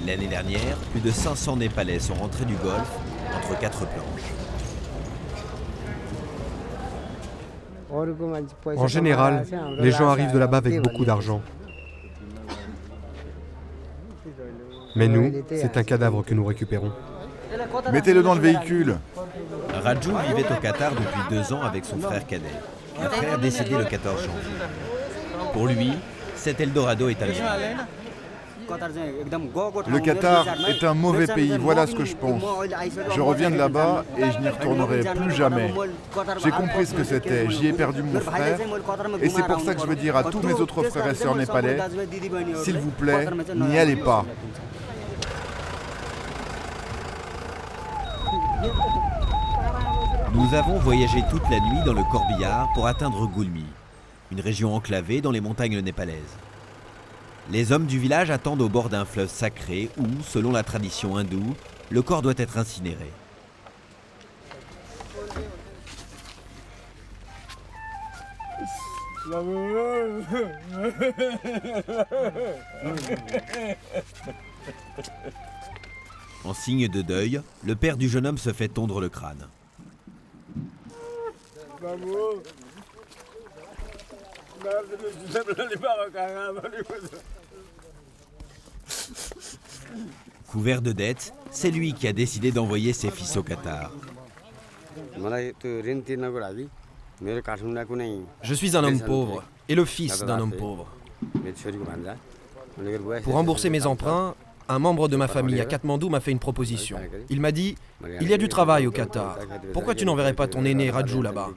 L'année dernière, plus de 500 Népalais sont rentrés du Golfe entre 4 planches. En général, les gens arrivent de là-bas avec beaucoup d'argent. Mais nous, c'est un cadavre que nous récupérons. Mettez-le dans le véhicule. Raju vivait au Qatar depuis 2 ans avec son frère cadet, un frère décédé le 14 janvier. Pour lui, cet Eldorado est à lui. Le Qatar est un mauvais pays, voilà ce que je pense. Je reviens de là-bas et je n'y retournerai plus jamais. J'ai compris ce que c'était, j'y ai perdu mon frère. Et c'est pour ça que je veux dire à tous mes autres frères et sœurs népalais, s'il vous plaît, n'y allez pas. Nous avons voyagé toute la nuit dans le corbillard pour atteindre Gulmi, une région enclavée dans les montagnes népalaises. Les hommes du village attendent au bord d'un fleuve sacré où, selon la tradition hindoue, le corps doit être incinéré. En signe de deuil, le père du jeune homme se fait tondre le crâne. Couvert de dettes, c'est lui qui a décidé d'envoyer ses fils au Qatar. Je suis un homme pauvre et le fils d'un homme pauvre. Pour rembourser mes emprunts, un membre de ma famille à Katmandou m'a fait une proposition. Il m'a dit « Il y a du travail au Qatar. Pourquoi tu n'enverrais pas ton aîné Raju là-bas ?»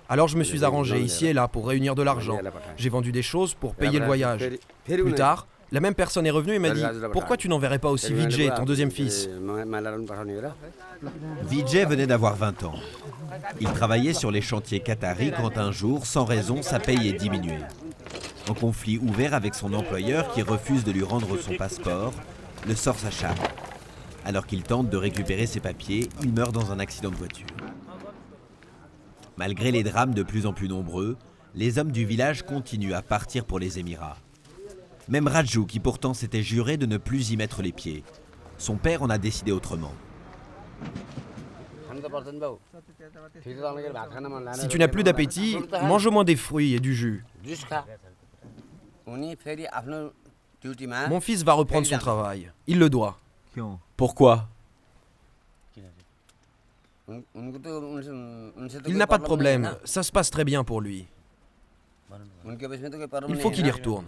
Alors je me suis arrangé ici et là pour réunir de l'argent. J'ai vendu des choses pour payer le voyage. Plus tard, la même personne est revenue et m'a dit « Pourquoi tu n'enverrais pas aussi Vijay, ton deuxième fils ?» Vijay venait d'avoir 20 ans. Il travaillait sur les chantiers qataris quand un jour, sans raison, sa paye est diminuée. En conflit ouvert avec son employeur qui refuse de lui rendre son passeport, le sort s'acharne. Alors qu'il tente de récupérer ses papiers, il meurt dans un accident de voiture. Malgré les drames de plus en plus nombreux, les hommes du village continuent à partir pour les Émirats. Même Raju, qui pourtant s'était juré de ne plus y mettre les pieds. Son père en a décidé autrement. Si tu n'as plus d'appétit, mange au moins des fruits et du jus. Mon fils va reprendre son travail. Il le doit. Pourquoi ? Il n'a pas de problème. Ça se passe très bien pour lui. Il faut qu'il y retourne.